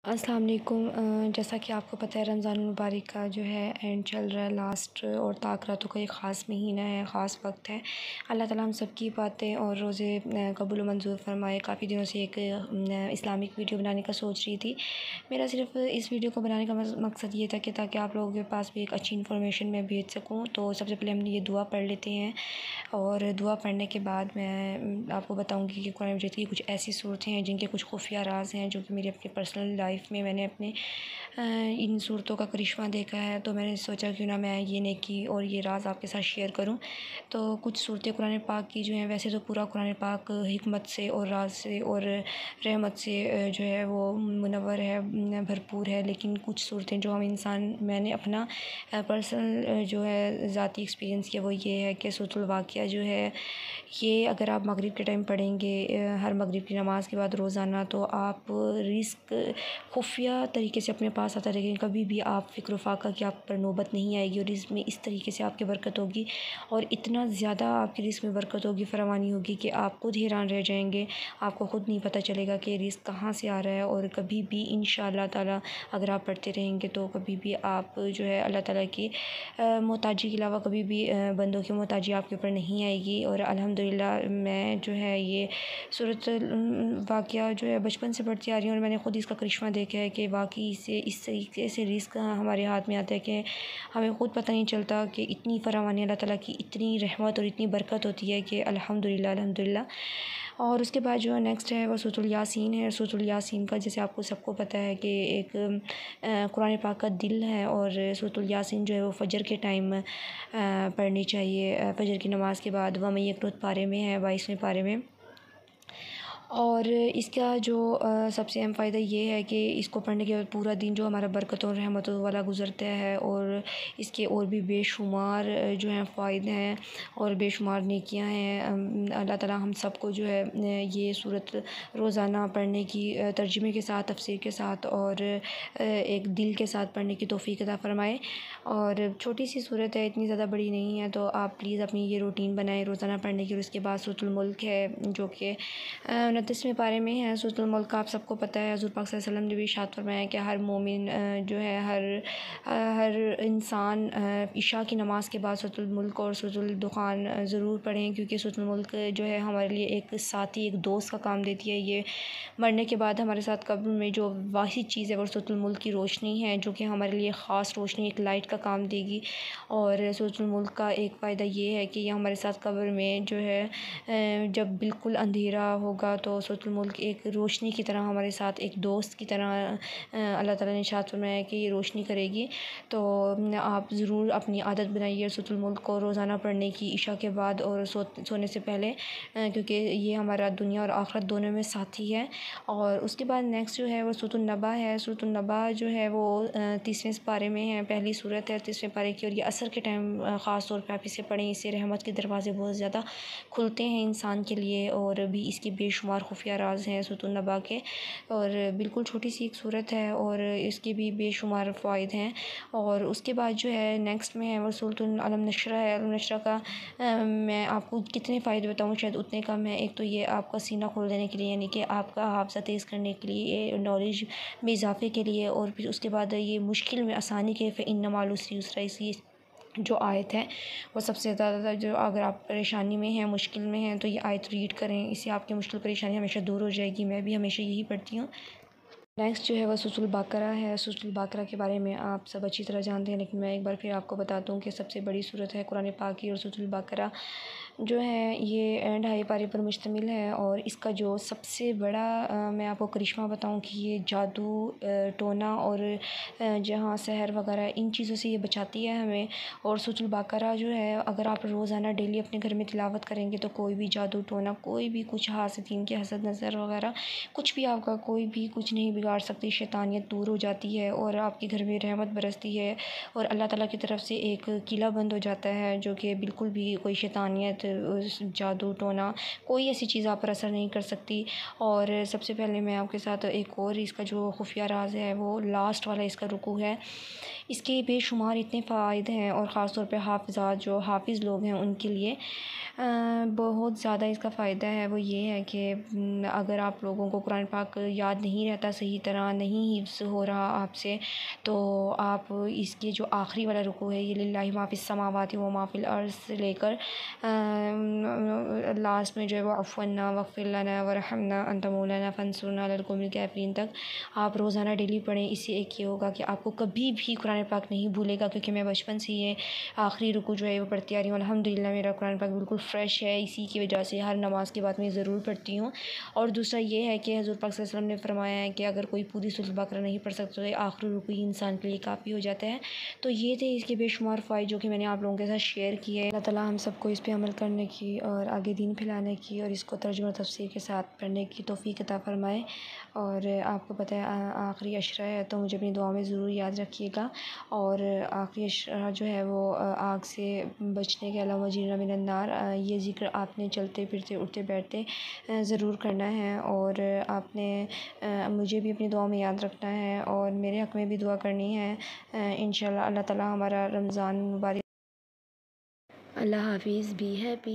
अस्सलाम वालेकुम। जैसा कि आपको पता है रमज़ान मुबारक का जो है एंड चल रहा है, लास्ट और ताक़रातों का एक ख़ास महीना है, ख़ास वक्त है। अल्लाह ताला हम सब की बातें और रोज़े कबूल मंज़ूर फ़रमाए। काफ़ी दिनों से एक इस्लामिक वीडियो बनाने का सोच रही थी। मेरा सिर्फ़ इस वीडियो को बनाने का मकसद ये था कि ताकि आप लोगों के पास भी एक अच्छी इन्फॉर्मेशन मैं भेज सकूँ। तो सबसे पहले हम ये दुआ पढ़ लेते हैं और दुआ पढ़ने के बाद मैं आपको बताऊँगी कि कुरान मजीद की कुछ ऐसी सूरतें हैं जिनके कुछ खुफिया राज हैं, जो कि मेरी अपनी पर्सनल लाइफ में मैंने अपने इन सूरतों का करिश्मा देखा है। तो मैंने सोचा क्यों ना मैं ये नेकी और ये राज आपके साथ शेयर करूं। तो कुछ सूरतें कुरान पाक की जो हैं, वैसे तो पूरा कुरान पाक हिकमत से और राज से और रहमत से जो है वो मुनव्वर है, भरपूर है। लेकिन कुछ सूरतें जो हम मैंने अपना पर्सनल जो है ज़ाती एक्सपीरियंस किया, वो ये है कि सूरतुल वाक़िया जो है, ये अगर आप मगरिब के टाइम पढ़ेंगे हर मगरिब की नमाज़ के बाद रोज़ाना, तो आप रिस्क खुफिया तरीके से अपने पास आता रहेगा। कभी भी आप फ़िक्र फ़ाक़ा की आप पर नौबत नहीं आएगी और इसमें इस तरीके से आपकी बरकत होगी और इतना ज़्यादा आपकी रिस्क में बरकत होगी, फरावानी होगी कि आप खुद हैरान रह जाएंगे। आपको ख़ुद नहीं पता चलेगा कि रिस्क कहाँ से आ रहा है। और कभी भी इंशाअल्लाह ताला अगर आप पढ़ते रहेंगे तो कभी भी आप जो है अल्लाह ताला की मोहताजी के अलावा कभी भी बंदों की मोहताजी आपके ऊपर नहीं आएगी। और अल्हम्दुलिल्लाह मैं जो है ये सूरत वाक़िया जो है बचपन से पढ़ती आ रही हूँ और मैंने ख़ुद इसका करिश्मा देखा है कि वाक़ई से इस तरीके से रिस्क हमारे हाथ में आता है कि हमें ख़ुद पता नहीं चलता कि इतनी फरावानी अल्लाह ताला की, इतनी रहमत और इतनी बरकत होती है कि अल्हम्दुलिल्लाह अल्हम्दुलिल्लाह। और उसके बाद जो नेक्स्ट है वो सूरतुल यासीन है। सूरतुल यासीन का जैसे आपको सबको पता है कि एक कुरान पाक का दिल है और सूरतुल यासीन जो है वो फ़जर के टाइम पढ़नी चाहिए। फ़जर की नमाज़ के बाद वह मैं यकरुत पारे में है, 22वें पारे में। और इसका जो सबसे अहम फ़ायदा ये है कि इसको पढ़ने के बाद पूरा दिन जो हमारा बरकतों और रहमतों वाला गुज़रता है और इसके और भी बेशुमार जो हैं फ़ायदे हैं और बेशुमार नेकियां हैं। अल्लाह ताला हम सबको जो है ये सूरत रोज़ाना पढ़ने की तर्जुमे के साथ, तफसीर के साथ और एक दिल के साथ पढ़ने की तौफ़ीक अता फ़रमाए। और छोटी सी सूरत है, इतनी ज़्यादा बड़ी नहीं है, तो आप प्लीज़ अपनी ये रूटीन बनाएं रोज़ाना पढ़ने की। और उसके बाद सूरतुल मुल्क है जो कि 29वें पारे में है। सूरतुल मुल्क का आप सबको पता है, हुज़ूर पाक सल्लल्लाहु अलैहि वसल्लम ने भी इरशाद फरमाया कि हर मोमिन जो है हर इंसान इशा की नमाज़ के बाद सूरतुल मुल्क और सूरतुल दुखान ज़रूर पढ़ें, क्योंकि सूरतुल मुल्क जो है हमारे लिए एक साथी, एक दोस्त का काम देती है। ये मरने के बाद हमारे साथ कब्र में जो वाहिद चीज़ है वो सूरतुल मुल्क की रोशनी है, जो कि हमारे लिए ख़ास रोशनी, एक लाइट का काम देगी। और सूरतुल मुल्क का एक फ़ायदा ये है कि ये हमारे साथ कब्र में जो है जब बिल्कुल अंधेरा होगा तो सूरतुल मुल्क एक रोशनी की तरह हमारे साथ, एक दोस्त की तरह अल्लाह ताला ने इरशाद फरमाया कि ये रोशनी करेगी। तो आप ज़रूर अपनी आदत बनाइए सूरतुल मुल्क को रोज़ाना पढ़ने की, इशा के बाद और सोने से पहले, क्योंकि ये हमारा दुनिया और आखिरत दोनों में साथी है। और उसके बाद नेक्स्ट जो है वो सूरतुल नबा है। सूरतुल नबा जो है वो 30वें पारे में है, पहली सूरत है 30वें पारे की। और ये असर के टाइम ख़ास तौर पे आप इसे पढ़ें, इससे रहमत के दरवाज़े बहुत ज़्यादा खुलते हैं इंसान के लिए और भी इसके बेशुमार खुफिया राज हैं सूरतुल नबा के। और बिल्कुल छोटी सी एक सूरत है और इसके भी बेशुमार फ़ायद हैं। और उसके बाद जो है नेक्स्ट में है वो सूरतुल अलम नशरा है। अलम नशरा का मैं आपको कितने फ़ायदे बताऊँ, शायद उतने कम है। एक तो ये आपका सीना खोल देने के लिए, यानी कि आपका हाफ़ज़ा तेज़ करने के लिए, नॉलेज में इजाफ़े के लिए। और फिर उसके बाद ये मुश्किल में आसानी के फ़इन्न मअल उसरि युसरा, इसकी जो आयत है वो सबसे ज़्यादा, जो अगर आप परेशानी में हैं, मुश्किल में हैं, तो ये आयत रीड करें, इससे आपकी मुश्किल परेशानी हमेशा दूर हो जाएगी। मैं भी हमेशा यही पढ़ती हूँ। नेक्स्ट जो है वह सूरतुल बकरा है। सूरतुल बकरा के बारे में आप सब अच्छी तरह जानते हैं, लेकिन मैं एक बार फिर आपको बता दूं कि सबसे बड़ी सूरत है कुरान पाक की। और सूरतुल बकरा जो है ये एंड हाई पारे पर मुश्तमिल है। और इसका जो सबसे बड़ा मैं आपको करिश्मा बताऊं कि ये जादू, टोना और जहाँ सहर वगैरह इन चीज़ों से ये बचाती है हमें। और सूरतुल बकरा जो है अगर आप रोज़ाना डेली अपने घर में तिलावत करेंगे तो कोई भी जादू टोना, कोई भी कुछ हासिदीन की हसद नज़र वगैरह कुछ भी आपका कोई भी कुछ नहीं बिगाड़ सकती। शैतानियत दूर हो जाती है और आपके घर में रहमत बरसती है और अल्लाह ताला की तरफ से एक किला बंद हो जाता है, जो कि बिल्कुल भी कोई शैतानियत, जादू टोना, कोई ऐसी चीज़ आप पर असर नहीं कर सकती। और सबसे पहले मैं आपके साथ एक और इसका जो खुफिया राज है वो लास्ट वाला इसका रुकू है। इसके बेशुमार इतने फ़ायदे हैं और ख़ास तौर पे हाफ़िज़ात, जो हाफ़िज़ लोग हैं उनके लिए। बहुत ज़्यादा इसका फ़ायदा है वो ये है कि अगर आप लोगों को कुरान पाक याद नहीं रहता सही तरह, नहीं हिफ्ज़ हो रहा आपसे, तो आप इसके जो आखिरी वाला रुकू है, ये लिल्लाहि मा फ़िस समावाति व मा फ़िल अर्ज़ से लेकर लास्ट में जो है वो अफ़ू अन्ना वग़फ़िर लना वरहमना अंत मौलाना फ़ंसुरना अलल क़ौमिल काफ़िरीन तक आप रोज़ाना डेली पढ़ें। इससे एक ये होगा कि आपको कभी भी कुरान पाक नहीं भूलेगा, क्योंकि मैं बचपन से ये आखिरी रुकू जो है वो पढ़ती आ रही हूँ। अल्हम्दुलिल्लाह मेरा कुरान पाक बिल्कुल फ़्रेश है, इसी की वजह से हर नमाज़ के बाद मैं ज़रूर पढ़ती हूँ। और दूसरा ये है कि हज़रत पाक सल्लल्लाहु अलैहि वसल्लम ने फ़रमाया है कि अगर कोई पूरी सूरह बकरा नहीं पढ़ सकता तो आखिरी रुकू ही इंसान के लिए काफ़ी हो जाता है। तो ये थे इसके बेशुमार फ़वाइद जो कि मैंने आप लोगों के साथ शेयर किए। अल्लाह ताला हम सबको इस पे अमल करने की और आगे दीन फैलाने की और इसको तर्जुमा तफ़सीर के साथ पढ़ने की तौफ़ीक़ अता फ़रमाए। और आपको पता है आखिरी अशरा है, तो मुझे अपनी दुआ में ज़रूर याद रखिएगा। और आखिरी अशरा जो है वो आग से बचने के अलावा वजीरना मिनन नार, ये ज़िक्र आपने चलते फिरते उठते बैठते ज़रूर करना है। और आपने मुझे भी अपनी दुआ में याद रखना है और मेरे हक़ में भी दुआ करनी है। इंशाअल्लाह अल्लाह ताला हमारा रमज़ान मुबारक। अल्लाह हाफ़िज़। Be happy.